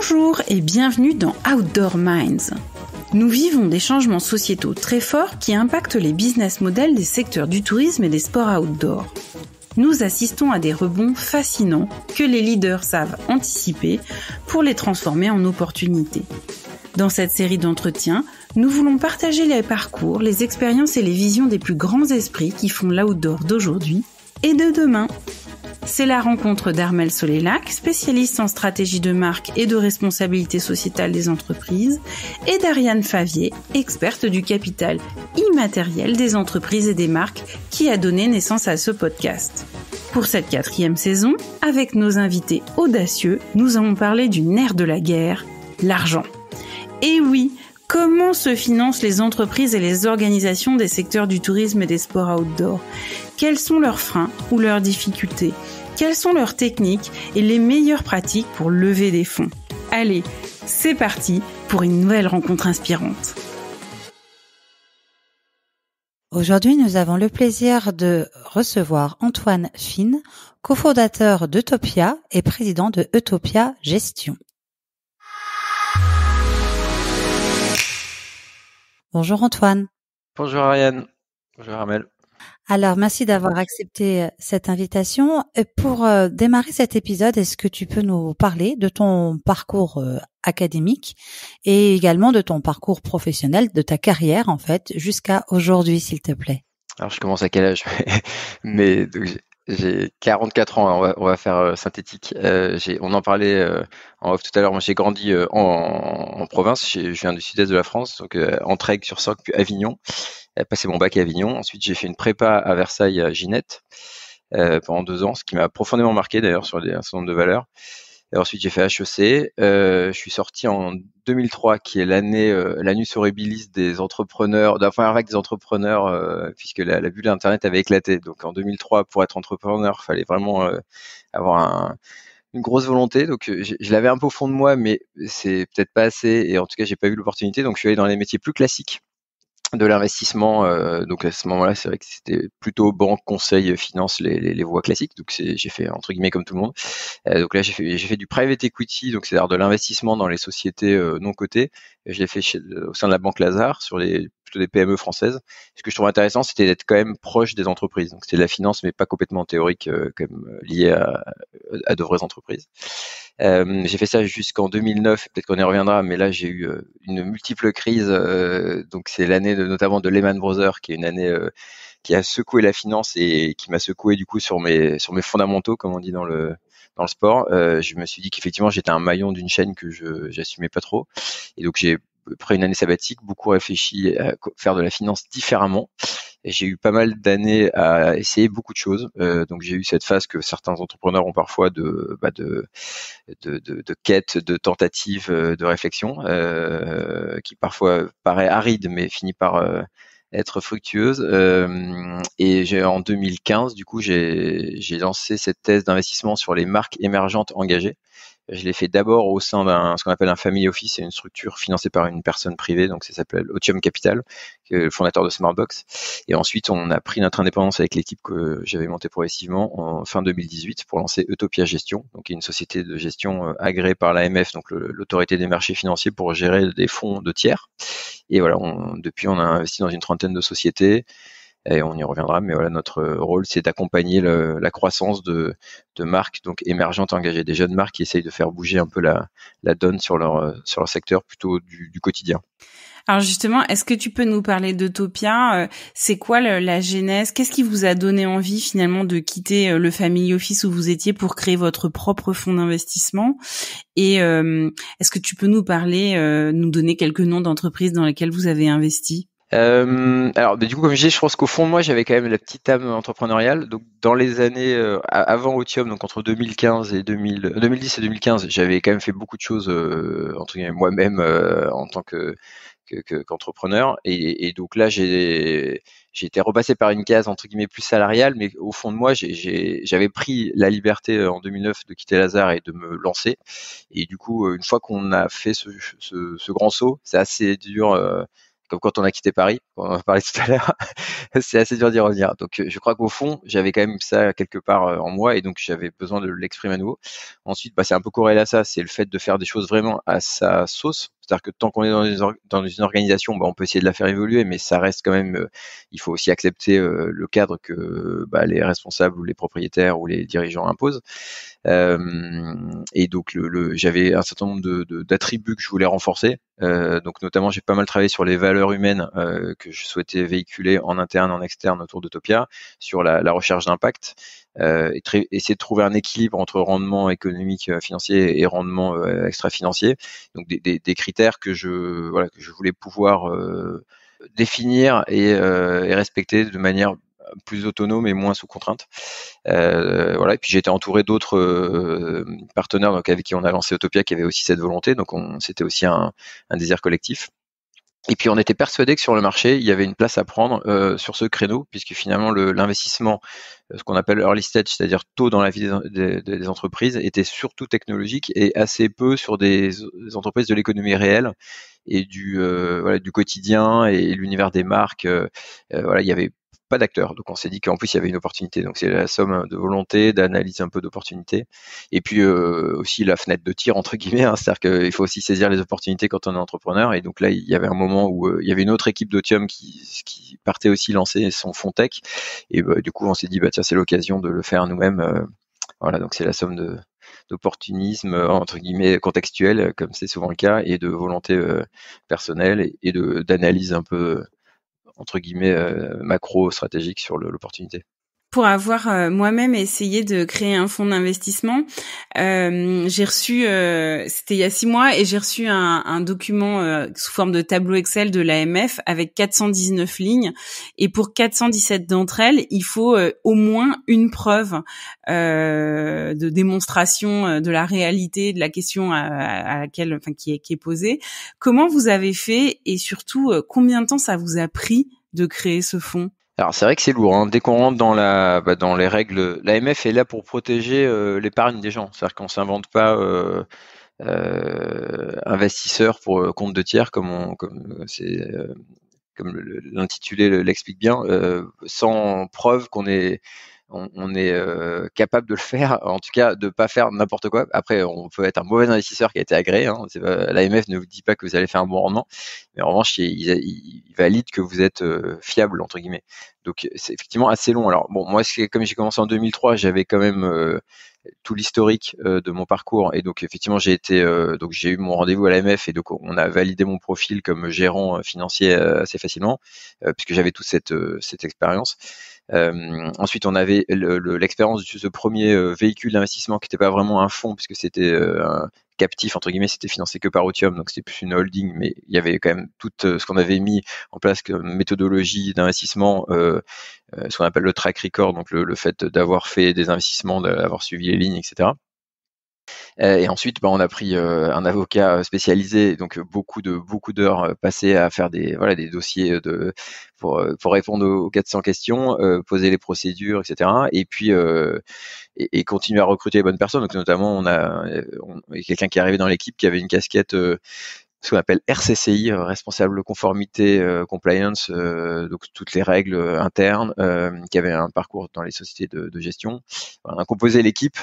Bonjour et bienvenue dans Outdoor Minds. Nous vivons des changements sociétaux très forts qui impactent les business models des secteurs du tourisme et des sports outdoor. Nous assistons à des rebonds fascinants que les leaders savent anticiper pour les transformer en opportunités. Dans cette série d'entretiens, nous voulons partager les parcours, les expériences et les visions des plus grands esprits qui font l'outdoor d'aujourd'hui et de demain. C'est la rencontre d'Armelle Solélac, spécialiste en stratégie de marque et de responsabilité sociétale des entreprises, et d'Ariane Favier, experte du capital immatériel des entreprises et des marques, qui a donné naissance à ce podcast. Pour cette 4e saison, avec nos invités audacieux, nous allons parler du nerf de la guerre, l'argent. Et oui, comment se financent les entreprises et les organisations des secteurs du tourisme et des sports outdoor ? Quels sont leurs freins ou leurs difficultés ? Quelles sont leurs techniques et les meilleures pratiques pour lever des fonds ? Allez, c'est parti pour une nouvelle rencontre inspirante. Aujourd'hui, nous avons le plaisir de recevoir Antoine Fine, cofondateur d'Eutopia et président de Eutopia Gestion. Bonjour Antoine. Bonjour Ariane. Bonjour Armelle. Alors, merci d'avoir accepté cette invitation. Et pour démarrer cet épisode, est-ce que tu peux nous parler de ton parcours académique et également de ton parcours professionnel, de ta carrière en fait, jusqu'à aujourd'hui, s'il te plaît? Alors, je commence à quel âge? Mais donc, j'ai 44 ans, on va faire synthétique. On en parlait en off tout à l'heure. Moi, j'ai grandi en province. Je viens du sud-est de la France, donc Entraigues sur Sorgue, puis Avignon. J'ai passé mon bac à Avignon. Ensuite, j'ai fait une prépa à Versailles, à Ginette, pendant 2 ans, ce qui m'a profondément marqué d'ailleurs sur un certain nombre de valeurs. Et ensuite, j'ai fait HEC. Je suis sorti en 2003, qui est l'annus horribilis des entrepreneurs, de la première vague des entrepreneurs, puisque la bulle Internet avait éclaté. Donc en 2003, pour être entrepreneur, il fallait vraiment avoir une grosse volonté. Donc je l'avais un peu au fond de moi, mais c'est peut-être pas assez. Et en tout cas, j'ai pas eu l'opportunité. Donc je suis allé dans les métiers plus classiques de l'investissement. Donc à ce moment-là, c'est vrai que c'était plutôt banque, conseil, finance, les voies classiques. Donc j'ai fait entre guillemets comme tout le monde. Donc là, j'ai fait du private equity, donc c'est-à-dire de l'investissement dans les sociétés non cotées. Je l'ai fait au sein de la Banque Lazare sur plutôt des PME françaises. Ce que je trouve intéressant, c'était d'être quand même proche des entreprises. Donc c'était de la finance, mais pas complètement théorique, comme lié à de vraies entreprises. J'ai fait ça jusqu'en 2009, peut-être qu'on y reviendra, mais là j'ai eu une multiple crise. Donc c'est l'année notamment de Lehman Brothers, qui est une année qui a secoué la finance et qui m'a secoué du coup sur mes fondamentaux, comme on dit dans le sport. Je me suis dit qu'effectivement j'étais un maillon d'une chaîne que j'assumais pas trop, et donc j'ai pris une année sabbatique, beaucoup réfléchi à faire de la finance différemment. Et j'ai eu pas mal d'années à essayer beaucoup de choses. Donc j'ai eu cette phase que certains entrepreneurs ont parfois de quête, de tentative, de réflexion, qui parfois paraît aride, mais finit par être fructueuse. Et en 2015, du coup, j'ai lancé cette thèse d'investissement sur les marques émergentes engagées. Je l'ai fait d'abord au sein ce qu'on appelle un family office, c'est une structure financée par une personne privée, donc ça s'appelle Otium Capital, qui est le fondateur de Smartbox. Et ensuite, on a pris notre indépendance avec l'équipe que j'avais montée progressivement en fin 2018 pour lancer Eutopia Gestion, donc qui est une société de gestion agréée par l'AMF, donc l'autorité des marchés financiers, pour gérer des fonds de tiers. Et voilà, depuis, on a investi dans une 30aine de sociétés. Et on y reviendra, mais voilà, notre rôle, c'est d'accompagner la croissance de marques donc émergentes, engagées, des jeunes marques qui essayent de faire bouger un peu la donne sur leur secteur plutôt du quotidien. Alors justement, est-ce que tu peux nous parler d'Eutopia ? C'est quoi la genèse ? Qu'est-ce qui vous a donné envie finalement de quitter le family office où vous étiez pour créer votre propre fonds d'investissement ? Et est-ce que tu peux nous parler, nous donner quelques noms d'entreprises dans lesquelles vous avez investi ? Alors, du coup, comme je disais, je pense qu'au fond de moi, j'avais quand même la petite âme entrepreneuriale. Donc, dans les années avant Otium, donc entre 2010 et 2015, j'avais quand même fait beaucoup de choses entre guillemets moi-même en tant qu'entrepreneur. Et donc là, j'ai été repassé par une case entre guillemets plus salariale, mais au fond de moi, j'avais pris la liberté en 2009 de quitter Lazare et de me lancer. Et du coup, une fois qu'on a fait ce grand saut, c'est assez dur. comme quand on a quitté Paris, on en a parlé tout à l'heure, c'est assez dur d'y revenir. Donc je crois qu'au fond, j'avais quand même ça quelque part en moi et donc j'avais besoin de l'exprimer à nouveau. Ensuite, c'est un peu corrélé à ça, c'est le fait de faire des choses vraiment à sa sauce. C'est-à-dire que tant qu'on est dans une organisation, on peut essayer de la faire évoluer, mais ça reste quand même, il faut aussi accepter le cadre que les responsables ou les propriétaires ou les dirigeants imposent. Et donc j'avais un certain nombre d'attributs que je voulais renforcer. Donc notamment, j'ai pas mal travaillé sur les valeurs humaines que je souhaitais véhiculer en interne, en externe autour d'Utopia, sur la recherche d'impact. Essayer de trouver un équilibre entre rendement économique financier et rendement extra-financier. Donc des critères que je voulais pouvoir définir et respecter de manière plus autonome et moins sous contrainte. Et puis j'ai été entouré d'autres partenaires donc avec qui on a lancé Utopia qui avaient aussi cette volonté. Donc c'était aussi un désir collectif. Et puis on était persuadé que sur le marché, il y avait une place à prendre sur ce créneau, puisque finalement l'investissement, ce qu'on appelle early stage, c'est-à-dire tôt dans la vie des entreprises, était surtout technologique et assez peu sur des entreprises de l'économie réelle et du quotidien et l'univers des marques. Il y avait pas d'acteurs. Donc on s'est dit qu'en plus il y avait une opportunité. Donc c'est la somme de volonté, d'analyse un peu d'opportunité. Et puis aussi la fenêtre de tir entre guillemets, c'est-à-dire qu'il faut aussi saisir les opportunités quand on est entrepreneur. Et donc là il y avait un moment où il y avait une autre équipe d'Otium qui partait aussi lancer son fonds tech. Et du coup on s'est dit tiens c'est l'occasion de le faire nous-mêmes. Donc c'est la somme d'opportunisme entre guillemets contextuel comme c'est souvent le cas et de volonté personnelle et d'analyse un peu entre guillemets macro-stratégique sur l'opportunité. Pour avoir moi-même essayé de créer un fonds d'investissement, j'ai reçu, c'était il y a 6 mois, et j'ai reçu un document sous forme de tableau Excel de l'AMF avec 419 lignes. Et pour 417 d'entre elles, il faut au moins une preuve de démonstration de la réalité de la question à laquelle, qui est posée. Comment vous avez fait et surtout combien de temps ça vous a pris de créer ce fonds ? Alors c'est vrai que c'est lourd. Dès qu'on rentre dans les règles, l'AMF est là pour protéger l'épargne des gens. C'est-à-dire qu'on s'invente pas investisseur pour compte de tiers comme l'intitulé l'explique bien, sans preuve qu'on est capable de le faire, en tout cas de pas faire n'importe quoi. Après, on peut être un mauvais investisseur qui a été agréé. L'AMF ne vous dit pas que vous allez faire un bon rendement, mais en revanche, il valide que vous êtes fiable entre guillemets. Donc c'est effectivement assez long. Alors bon, moi, comme j'ai commencé en 2003, j'avais quand même tout l'historique de mon parcours et donc effectivement j'ai eu mon rendez-vous à l'AMF et donc on a validé mon profil comme gérant financier assez facilement puisque j'avais toute cette expérience. Ensuite, on avait l'expérience de ce premier véhicule d'investissement qui n'était pas vraiment un fonds puisque c'était un captif entre guillemets, c'était financé que par Otium, donc c'était plus une holding, mais il y avait quand même tout ce qu'on avait mis en place comme méthodologie d'investissement, ce qu'on appelle le track record, donc le fait d'avoir fait des investissements, d'avoir suivi les lignes, etc. Et ensuite, on a pris un avocat spécialisé, donc beaucoup d'heures passées à faire des dossiers pour répondre aux 400 questions, poser les procédures, etc. Et puis et continuer à recruter les bonnes personnes. Donc notamment, on a quelqu'un qui est arrivé dans l'équipe qui avait une casquette ce qu'on appelle RCCI, responsable conformité compliance, donc toutes les règles internes, qui avait un parcours dans les sociétés de gestion. On a composé l'équipe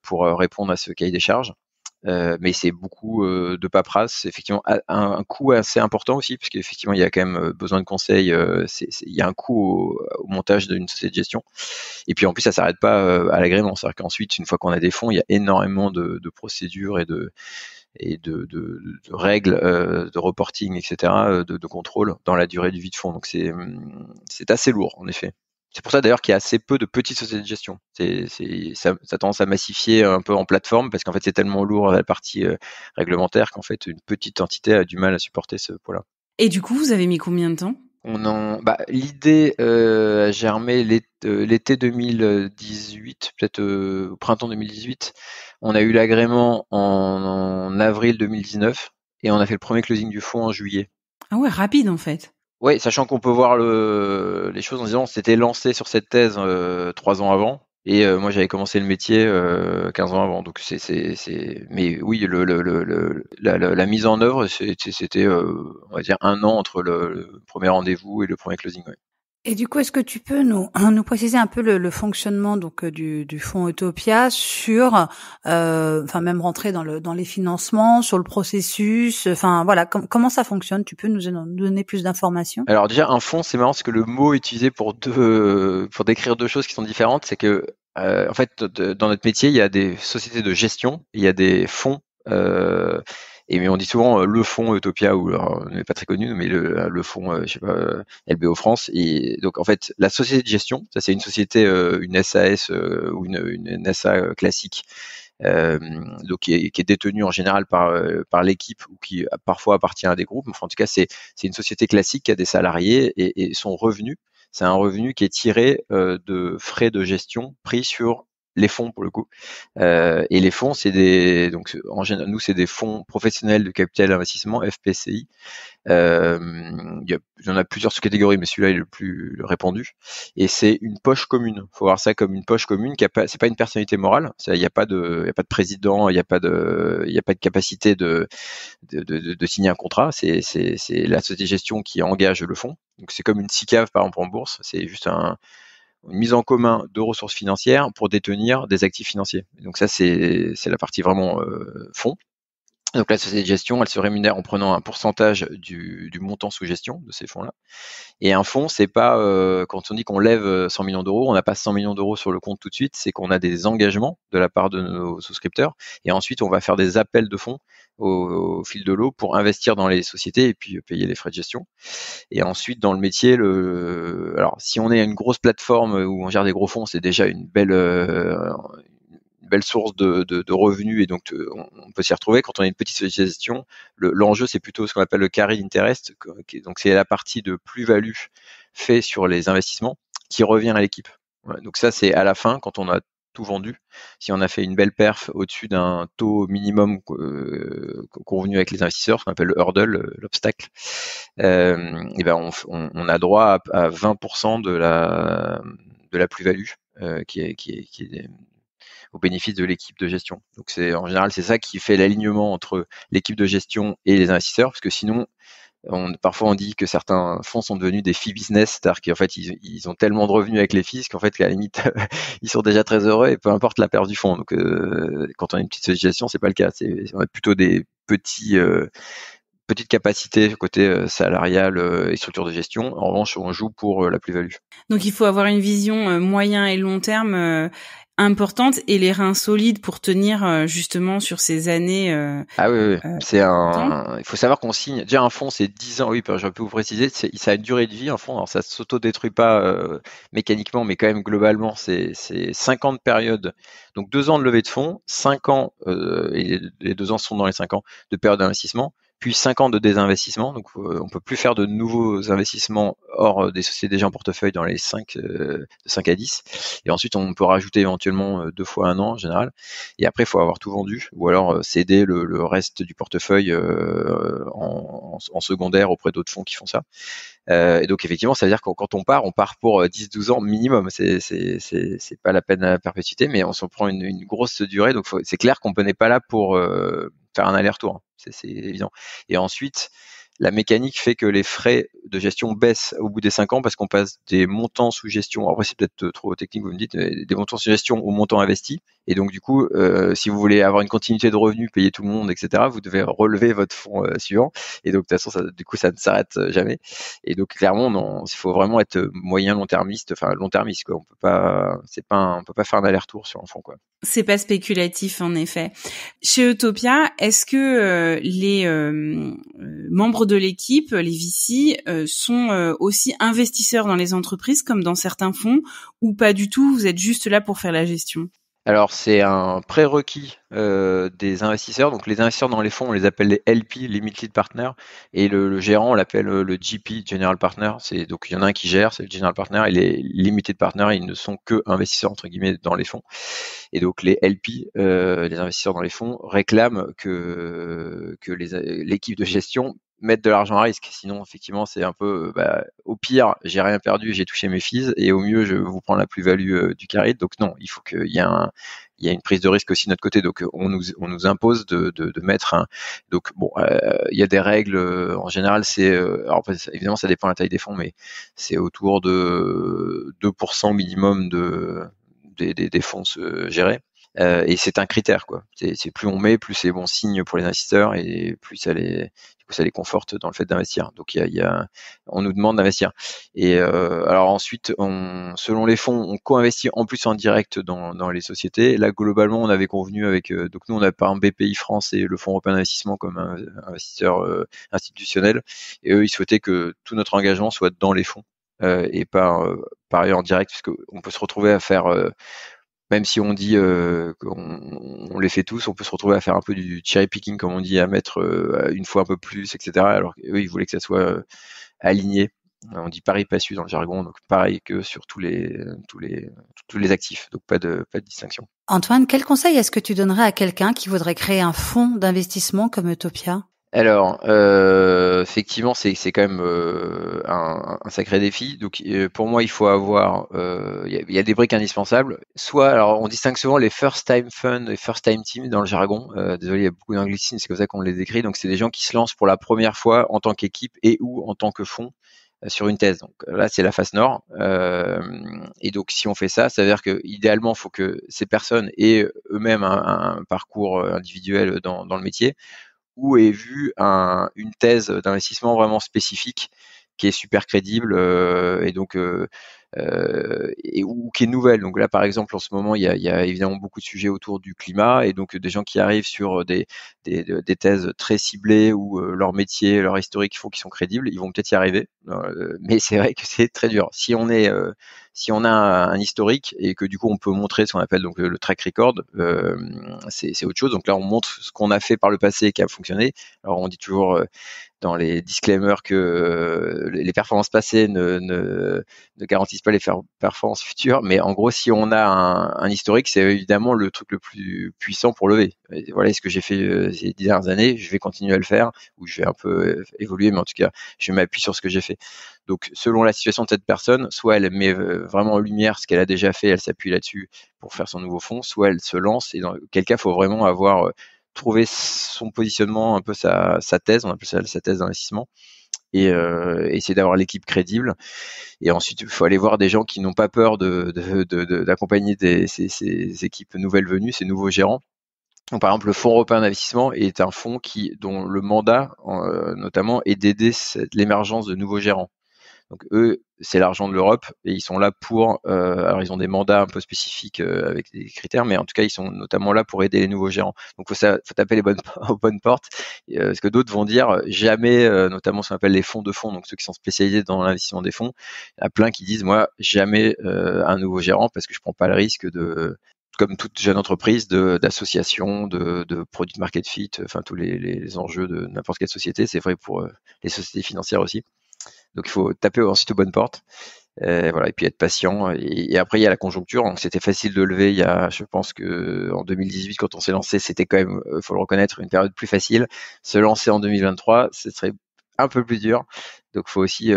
pour répondre à ce cahier des charges. Mais c'est beaucoup de paperasse, c'est effectivement un coût assez important aussi, parce qu'effectivement il y a quand même besoin de conseils, il y a un coût au montage d'une société de gestion. Et puis en plus ça s'arrête pas à l'agrément, c'est-à-dire qu'ensuite une fois qu'on a des fonds, il y a énormément de procédures et de règles de reporting, etc., de contrôle dans la durée du vie de fonds. Donc c'est assez lourd en effet. C'est pour ça d'ailleurs qu'il y a assez peu de petites sociétés de gestion. Ça a tendance à massifier un peu en plateforme parce qu'en fait c'est tellement lourd la partie réglementaire qu'en fait une petite entité a du mal à supporter ce poids-là. Et du coup, vous avez mis combien de temps ? L'idée a germé l'été 2018, peut-être au printemps 2018. On a eu l'agrément en avril 2019 et on a fait le premier closing du fonds en juillet. Ah ouais, rapide en fait. Oui, sachant qu'on peut voir les choses en disant on s'était lancé sur cette thèse 3 ans avant. Et moi, j'avais commencé le métier 15 ans avant. Donc, Mais oui, la mise en œuvre, c'était, on va dire, 1 an entre le premier rendez-vous et le premier closing. Ouais. Et du coup, est-ce que tu peux nous préciser un peu le fonctionnement donc du fonds Utopia sur, enfin même rentrer dans les financements, sur le processus, enfin voilà, comment ça fonctionne? Tu peux nous donner plus d'informations? Alors déjà, un fonds, c'est marrant parce que le mot utilisé pour décrire deux choses qui sont différentes, c'est que en fait, dans notre métier, il y a des sociétés de gestion, il y a des fonds. Mais on dit souvent le fonds Utopia, ou alors, on n'est pas très connu, mais le fonds, je sais pas, LBO France. Et donc en fait, la société de gestion, ça c'est une société, une SAS ou une SA classique, donc qui est détenue en général par l'équipe, ou qui parfois appartient à des groupes. Enfin, en tout cas, c'est une société classique qui a des salariés, et son revenu, c'est un revenu qui est tiré de frais de gestion pris sur les fonds pour le coup. Et les fonds, donc en général, nous, c'est des fonds professionnels de capital d'investissement, FPCI. Il y en a plusieurs sous-catégories, mais celui-là est le plus répandu. Et c'est une poche commune. Il faut voir ça comme une poche commune. C'est pas une personnalité morale. Il n'y a pas de président, il n'y a pas de capacité de signer un contrat. C'est la société de gestion qui engage le fonds. Donc c'est comme une SICAV par exemple en bourse. C'est juste une mise en commun de ressources financières pour détenir des actifs financiers. Et donc ça, c'est la partie vraiment fonds. Donc la société de gestion, elle se rémunère en prenant un pourcentage du montant sous gestion de ces fonds-là. Et un fonds, c'est pas quand on dit qu'on lève 100 millions d'euros, on n'a pas 100 millions d'euros sur le compte tout de suite, c'est qu'on a des engagements de la part de nos souscripteurs, et ensuite on va faire des appels de fonds au fil de l'eau pour investir dans les sociétés et puis payer les frais de gestion. Et ensuite, dans le métier, alors si on est une grosse plateforme où on gère des gros fonds, c'est déjà une belle source de revenus, et donc on peut s'y retrouver. Quand on est une petite société de gestion, l'enjeu, c'est plutôt ce qu'on appelle le carry interest, donc c'est la partie de plus-value fait sur les investissements qui revient à l'équipe. Voilà, donc ça, c'est à la fin, quand on a tout vendu. Si on a fait une belle perf au-dessus d'un taux minimum convenu avec les investisseurs, ce qu'on appelle le hurdle, l'obstacle, et ben on a droit à 20% de la plus-value qui est au bénéfice de l'équipe de gestion. Donc en général, c'est ça qui fait l'alignement entre l'équipe de gestion et les investisseurs, parce que sinon, parfois on dit que certains fonds sont devenus des fee business, c'est-à-dire qu'en fait ils ont tellement de revenus avec les fees qu'en fait à la limite ils sont déjà très heureux, et peu importe la perte du fonds. Donc quand on a une petite gestion, c'est pas le cas. On a plutôt des petites capacités côté salarial et structure de gestion. En revanche, on joue pour la plus-value. Donc il faut avoir une vision moyen et long terme importante, et les reins solides pour tenir justement sur ces années. Ah oui. Il faut savoir qu'on signe déjà un fonds, c'est 10 ans. Oui, je peux vous préciser, ça a une durée de vie, un fonds. Alors ça s'autodétruit pas mécaniquement, mais quand même globalement, c'est 5 ans de période. Donc 2 ans de levée de fonds, 5 ans, et les 2 ans sont dans les 5 ans de période d'investissement, puis 5 ans de désinvestissement. Donc on peut plus faire de nouveaux investissements hors des sociétés déjà en portefeuille dans les 5 à 10. Et ensuite, on peut rajouter éventuellement 2 fois 1 an en général. Et après, il faut avoir tout vendu, ou alors céder le reste du portefeuille en secondaire auprès d'autres fonds qui font ça. Et donc effectivement, ça veut dire que quand on part pour 10-12 ans minimum. C'est pas la peine à perpétuité, mais on s'en prend une grosse durée. Donc c'est clair qu'on n'est pas là pour faire un aller-retour. C'est évident. Et ensuite, la mécanique fait que les frais de gestion baissent au bout des 5 ans, parce qu'on passe des montants sous gestion. Après, c'est peut-être trop technique, vous me dites, des montants sous gestion aux montants investis. Et donc, du coup, si vous voulez avoir une continuité de revenus, payer tout le monde, etc., vous devez relever votre fonds suivant. Et donc, de toute façon, du coup, ça ne s'arrête jamais. Et donc, clairement, il faut vraiment être moyen long-termiste, quoi. On peut pas faire un aller-retour sur un fonds, quoi. C'est pas spéculatif, en effet. Chez Utopia, est-ce que les membres de l'équipe, les VC, sont aussi investisseurs dans les entreprises comme dans certains fonds, ou pas du tout? Vous êtes juste là pour faire la gestion? Alors, c'est un prérequis des investisseurs. Donc, les investisseurs dans les fonds, on les appelle les LP, Limited Partner, et le gérant, on l'appelle le GP, General Partner. Donc, il y en a un qui gère, c'est le General Partner, et les Limited Partners, ils ne sont que investisseurs, entre guillemets, dans les fonds. Et donc, les LP, les investisseurs dans les fonds, réclament que l'équipe de gestion mettre de l'argent à risque. Sinon, effectivement, c'est un peu, au pire, j'ai rien perdu, j'ai touché mes fees, et au mieux, je vous prends la plus-value du carry. Donc non, il faut qu'il y ait il y a une prise de risque aussi de notre côté. Donc on nous impose de mettre un. Donc bon, il y a des règles. En général, alors évidemment, ça dépend de la taille des fonds, mais c'est autour de 2% minimum des fonds gérés. Et c'est un critère, quoi. C'est plus on met, plus c'est bon signe pour les investisseurs, et plus ça les conforte dans le fait d'investir. Donc on nous demande d'investir. Et alors ensuite, selon les fonds, on co-investit en plus en direct dans les sociétés. Là, globalement, on avait convenu avec. Donc nous, on a par exemple BPI France et le Fonds européen d'investissement comme investisseur institutionnel. Et eux, ils souhaitaient que tout notre engagement soit dans les fonds et pas pareil en direct, puisque on peut se retrouver à faire même si on dit qu'on les fait tous, on peut se retrouver à faire un peu du cherry picking, comme on dit, à mettre une fois un peu plus, etc. Alors qu'eux, ils voulaient que ça soit aligné. On dit pari passu dans le jargon, donc pareil que sur tous les actifs, donc pas de distinction. Antoine, quel conseil est-ce que tu donnerais à quelqu'un qui voudrait créer un fonds d'investissement comme Utopia ? Alors, effectivement, c'est quand même un sacré défi. Donc, pour moi, il faut avoir, il y a des briques indispensables. Soit, alors, on distingue souvent les first time fund et first time team dans le jargon. Désolé, il y a beaucoup d'anglicismes, c'est comme ça qu'on les décrit. Donc, c'est des gens qui se lancent pour la première fois en tant qu'équipe et ou en tant que fonds sur une thèse. Donc là, c'est la face nord. Et donc, si on fait ça, ça veut dire que idéalement, il faut que ces personnes aient eux-mêmes un parcours individuel dans le métier, ou aient vu une thèse d'investissement vraiment spécifique qui est super crédible et donc ou qui est nouvelle. Donc là, par exemple, en ce moment, il y a évidemment beaucoup de sujets autour du climat, et donc des gens qui arrivent sur des thèses très ciblées où leur métier, leur historique font qu'ils sont crédibles, ils vont peut-être y arriver. Mais c'est vrai que c'est très dur. Si on a un historique et que du coup on peut montrer ce qu'on appelle donc le track record, c'est autre chose. Donc là, on montre ce qu'on a fait par le passé qui a fonctionné. Alors on dit toujours dans les disclaimers que les performances passées ne garantissent pas les performances futures, mais en gros, si on a un historique, c'est évidemment le truc le plus puissant pour lever. Et voilà ce que j'ai fait ces 10 dernières années, je vais continuer à le faire, ou je vais un peu évoluer, mais en tout cas, je m'appuie sur ce que j'ai fait. Donc, selon la situation de cette personne, soit elle met vraiment en lumière ce qu'elle a déjà fait, elle s'appuie là-dessus pour faire son nouveau fonds, soit elle se lance, et dans quel cas, il faut vraiment avoir trouver son positionnement, un peu sa thèse, on appelle ça sa thèse d'investissement, et essayer d'avoir l'équipe crédible. Et ensuite, il faut aller voir des gens qui n'ont pas peur d'accompagner ces équipes nouvelles venues, ces nouveaux gérants. Donc, par exemple, le Fonds européen d'investissement est un fonds dont le mandat, notamment, est d'aider l'émergence de nouveaux gérants. Donc eux, c'est l'argent de l'Europe, et ils sont là pour. Alors ils ont des mandats un peu spécifiques avec des critères, mais en tout cas ils sont notamment là pour aider les nouveaux gérants. Donc faut taper aux bonnes portes, parce que d'autres vont dire jamais, notamment ce qu'on appelle les fonds de fonds, donc ceux qui sont spécialisés dans l'investissement des fonds. Il y a plein qui disent moi jamais un nouveau gérant, parce que je prends pas le risque comme toute jeune entreprise, d'association, de product market fit, enfin tous les enjeux de n'importe quelle société. C'est vrai pour les sociétés financières aussi. Donc il faut taper ensuite aux bonnes portes, voilà, et puis être patient. Et après il y a la conjoncture. Donc c'était facile de lever. Je pense que en 2018, quand on s'est lancé, c'était quand même, faut le reconnaître, une période plus facile. Se lancer en 2023, ce serait un peu plus dur. Donc il faut aussi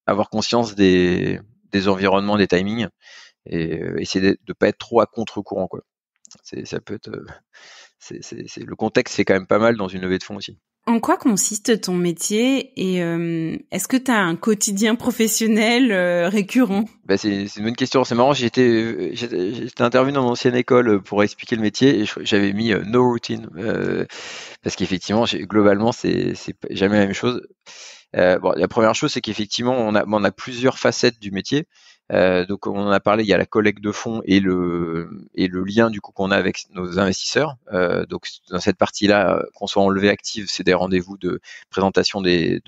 avoir conscience des environnements, des timings, et essayer de pas être trop à contre-courant, quoi. Ça peut être, le contexte, c'est quand même pas mal dans une levée de fonds aussi. En quoi consiste ton métier, et est-ce que tu as un quotidien professionnel récurrent ? C'est une bonne question. C'est marrant, j'étais intervenu dans mon ancienne école pour expliquer le métier, et j'avais mis no routine parce qu'effectivement, globalement, c'est jamais la même chose. La première chose, c'est qu'effectivement, on a plusieurs facettes du métier. Donc on en a parlé, il y a la collecte de fonds et le lien du coup qu'on a avec nos investisseurs. Donc dans cette partie-là, qu'on soit en levée active, c'est des rendez-vous de présentation de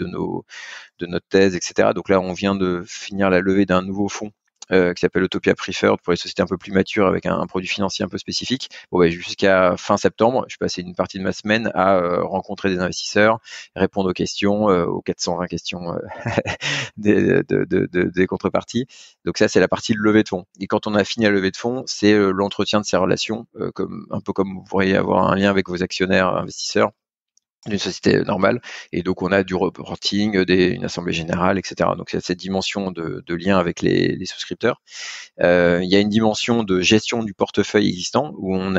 notre thèse, etc. Donc là, on vient de finir la levée d'un nouveau fonds qui s'appelle Utopia Preferred, pour les sociétés un peu plus matures avec un produit financier un peu spécifique. Jusqu'à fin septembre, je passais une partie de ma semaine à rencontrer des investisseurs, répondre aux questions, aux 420 questions des contreparties. Donc ça, c'est la partie de levée de fonds. Et quand on a fini la levée de fonds, c'est l'entretien de ces relations, un peu comme vous pourriez avoir un lien avec vos actionnaires investisseurs, d'une société normale, et donc on a du reporting, une assemblée générale, etc. Donc il y a cette dimension de lien avec les souscripteurs. Il y a une dimension de gestion du portefeuille existant où on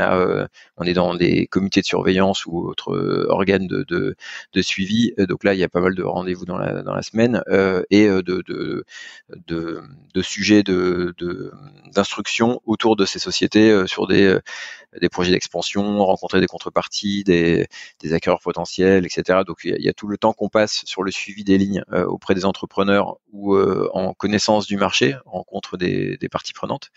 est dans des comités de surveillance ou autres organes de suivi. Donc là, il y a pas mal de rendez-vous dans la semaine et de sujets d'instruction autour de ces sociétés sur des projets d'expansion, rencontrer des contreparties, des acquéreurs potentiels, etc. Donc il y a tout le temps qu'on passe sur le suivi des lignes auprès des entrepreneurs ou en connaissance du marché, rencontre des parties prenantes.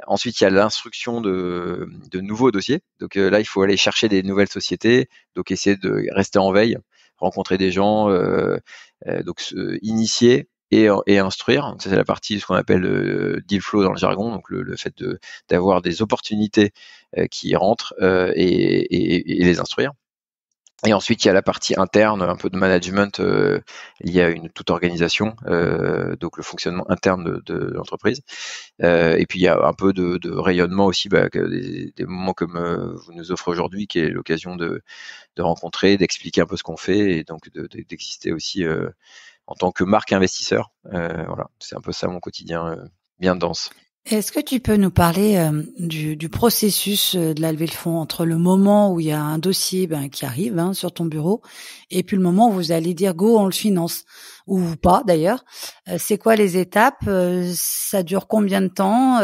Ensuite, il y a l'instruction de nouveaux dossiers. Donc là, il faut aller chercher des nouvelles sociétés, donc essayer de rester en veille, rencontrer des gens, donc initier et instruire. Donc ça, c'est la partie ce qu'on appelle deal flow dans le jargon, donc le fait d'avoir des opportunités qui rentrent et les instruire. Et ensuite, il y a la partie interne, un peu de management lié à toute organisation, donc le fonctionnement interne de l'entreprise. Et puis, il y a un peu de rayonnement aussi, des moments comme vous nous offrez aujourd'hui, qui est l'occasion de rencontrer, d'expliquer un peu ce qu'on fait et donc d'exister aussi en tant que marque investisseur. Voilà, c'est un peu ça mon quotidien bien dense. Est-ce que tu peux nous parler du processus de la levée de fonds entre le moment où il y a un dossier qui arrive sur ton bureau et puis le moment où vous allez dire go, on le finance ou pas d'ailleurs. C'est quoi les étapes? Ça dure combien de temps?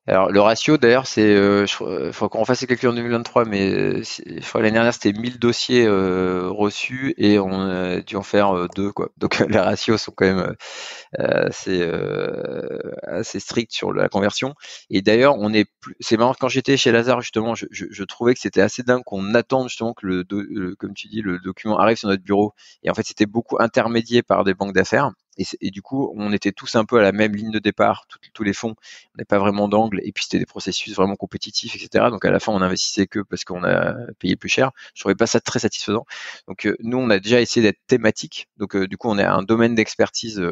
Alors le ratio d'ailleurs c'est, il faut qu'on refasse les calculs en 2023, mais je crois l'année dernière c'était 1000 dossiers reçus et on a dû en faire 2 quoi. Donc les ratios sont quand même assez stricts sur la conversion. Et d'ailleurs c'est marrant, quand j'étais chez Lazare justement, je trouvais que c'était assez dingue qu'on attende justement que comme tu dis, le document arrive sur notre bureau. Et en fait c'était beaucoup intermédié par des banques d'affaires. Et du coup, on était tous un peu à la même ligne de départ, tous les fonds. On n'avait pas vraiment d'angle, et puis c'était des processus vraiment compétitifs, etc. Donc à la fin, on investissait que parce qu'on a payé plus cher. Je trouvais pas ça très satisfaisant. Donc nous, on a déjà essayé d'être thématique. Donc du coup, on a un domaine d'expertise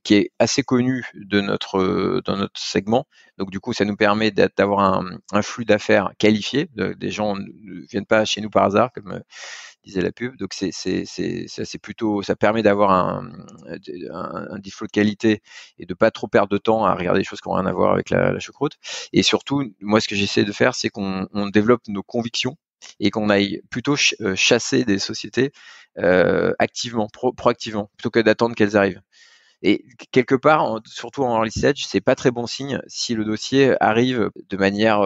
qui est assez connu dans notre segment. Donc du coup, ça nous permet d'avoir un flux d'affaires qualifié. Des gens ne viennent pas chez nous par hasard, comme disait la pub. Donc c'est plutôt, ça permet d'avoir un deal flow de qualité et de pas trop perdre de temps à regarder des choses qui n'ont rien à voir avec la choucroute. Et surtout, moi, ce que j'essaie de faire, c'est qu'on développe nos convictions et qu'on aille plutôt chasser des sociétés activement, proactivement, plutôt que d'attendre qu'elles arrivent. Et quelque part, surtout en early stage, c'est pas très bon signe si le dossier arrive de manière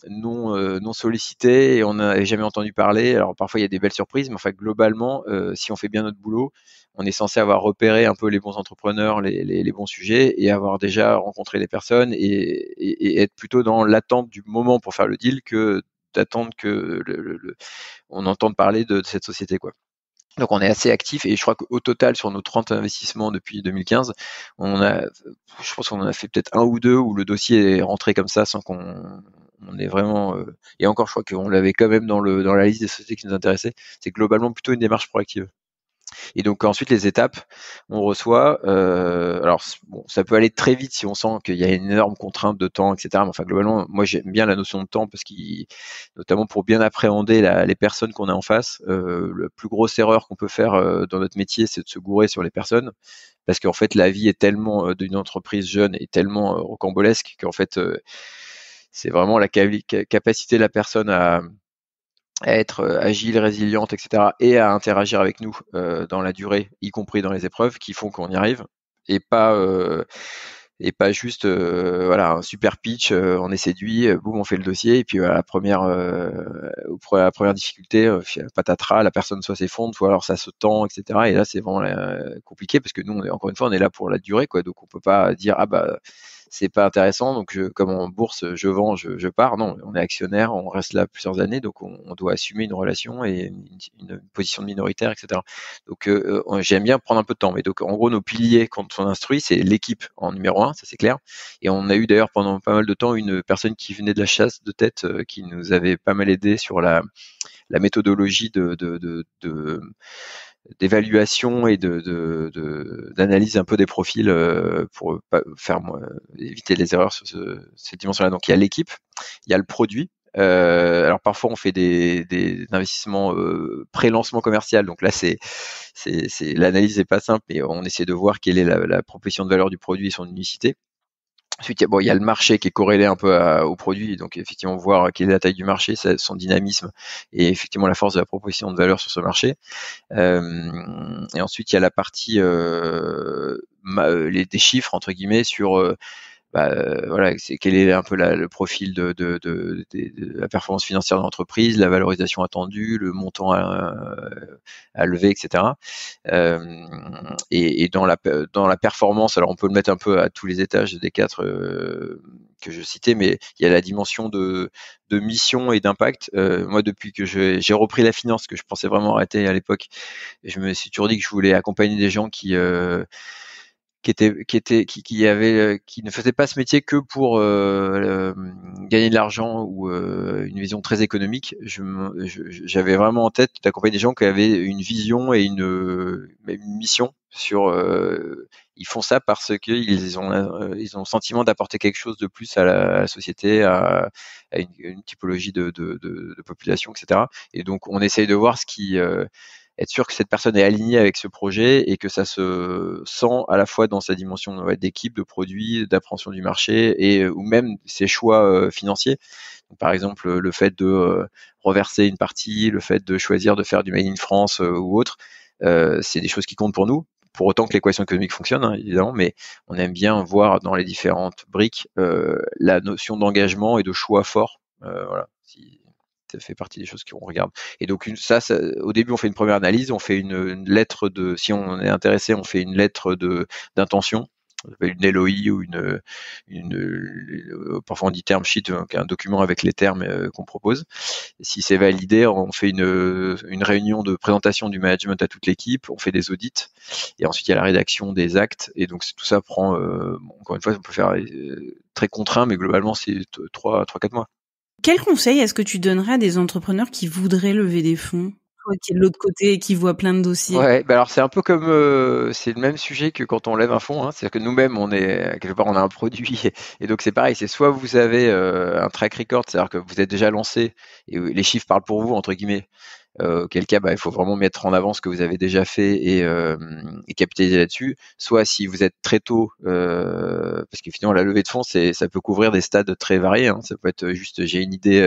non sollicitée et on n'avait jamais entendu parler. Alors parfois il y a des belles surprises, mais enfin globalement, si on fait bien notre boulot, on est censé avoir repéré un peu les bons entrepreneurs, les bons sujets, et avoir déjà rencontré les personnes et être plutôt dans l'attente du moment pour faire le deal que d'attendre que on entende parler de cette société, quoi. Donc on est assez actif, et je crois qu'au total sur nos 30 investissements depuis 2015, je pense qu'on en a fait peut-être 1 ou 2 où le dossier est rentré comme ça sans qu'on ait vraiment et encore je crois qu'on l'avait quand même dans la liste des sociétés qui nous intéressaient. C'est globalement plutôt une démarche proactive. Et donc ensuite les étapes, on reçoit. Alors bon, ça peut aller très vite si on sent qu'il y a une énorme contrainte de temps, etc. Mais enfin globalement, moi j'aime bien la notion de temps parce notamment pour bien appréhender les personnes qu'on a en face. La plus grosse erreur qu'on peut faire dans notre métier, c'est de se gourer sur les personnes, parce qu'en fait la vie est tellement d'une entreprise jeune et tellement rocambolesque qu'en fait c'est vraiment la capacité de la personne à être agile, résiliente, etc., et à interagir avec nous dans la durée, y compris dans les épreuves, qui font qu'on y arrive, et pas juste voilà, un super pitch, on est séduit, boum, on fait le dossier, et puis à la première difficulté, patatras, la personne soit s'effondre, soit alors ça se tend, etc. Et là c'est vraiment compliqué, parce que nous, encore une fois, on est là pour la durée, quoi. Donc on peut pas dire c'est pas intéressant, donc comme en bourse, je vends, je pars. Non, on est actionnaire, on reste là plusieurs années, donc on doit assumer une relation et une position de minoritaire, etc. Donc j'aime bien prendre un peu de temps. Mais donc en gros, nos piliers quand on instruit, c'est l'équipe en numéro 1, ça c'est clair. Et on a eu d'ailleurs pendant pas mal de temps une personne qui venait de la chasse de tête, qui nous avait pas mal aidé sur la méthodologie d'évaluation et d'analyse un peu des profils pour éviter les erreurs sur cette dimension-là. Donc il y a l'équipe, il y a le produit, Alors parfois on fait des investissements pré-lancement commercial, donc là c'est l'analyse n'est pas simple, mais on essaie de voir quelle est la proposition de valeur du produit et son unicité. Ensuite, il y a le marché qui est corrélé un peu au produit, donc effectivement voir quelle est la taille du marché, son dynamisme et effectivement la force de la proposition de valeur sur ce marché. Et ensuite, il y a la partie des chiffres entre guillemets sur voilà, c'est quel est un peu le profil de la performance financière de l'entreprise, la valorisation attendue, le montant à lever, etc. Et dans la performance, alors on peut le mettre un peu à tous les étages des quatre que je citais, mais il y a la dimension de mission et d'impact. Moi, depuis que j'ai repris la finance, que je pensais vraiment arrêter à l'époque, je me suis toujours dit que je voulais accompagner des gens qui ne faisaient pas ce métier que pour gagner de l'argent ou une vision très économique. J'avais vraiment en tête d'accompagner des gens qui avaient une vision et une mission sur. Ils font ça parce qu'ils ont le sentiment d'apporter quelque chose de plus à la société, à une typologie de population, etc. Et donc on essaye de voir ce qui être sûr que cette personne est alignée avec ce projet et que ça se sent à la fois dans sa dimension d'équipe, de produit, d'appréhension du marché et ou même ses choix financiers. Donc, par exemple, le fait de reverser une partie, le fait de choisir de faire du Made in France ou autre, c'est des choses qui comptent pour nous. Pour autant que l'équation économique fonctionne, hein, évidemment, mais on aime bien voir dans les différentes briques la notion d'engagement et de choix fort. Voilà. Ça fait partie des choses qu'on regarde. Et donc ça, au début, on fait une première analyse, on fait une lettre si on est intéressé, on fait une lettre d'intention, une LOI ou parfois on dit term sheet, donc un document avec les termes qu'on propose. Et si c'est validé, on fait une réunion de présentation du management à toute l'équipe, on fait des audits, et ensuite il y a la rédaction des actes. Et donc tout ça prend, encore une fois, on peut faire très contraint, mais globalement c'est 3-4 mois. Quel conseil est-ce que tu donnerais à des entrepreneurs qui voudraient lever des fonds, toi qui es de l'autre côté et qui voit plein de dossiers? Ouais, alors c'est un peu comme c'est le même sujet que quand on lève un fonds, hein, c'est-à-dire que nous-mêmes on est quelque part on a un produit et donc c'est pareil, c'est soit vous avez un track record, c'est-à-dire que vous êtes déjà lancé et les chiffres parlent pour vous entre guillemets. Auquel cas, il faut vraiment mettre en avant ce que vous avez déjà fait et capitaliser là-dessus. Soit si vous êtes très tôt, parce que finalement la levée de fonds, ça peut couvrir des stades très variés. Hein. Ça peut être juste j'ai une idée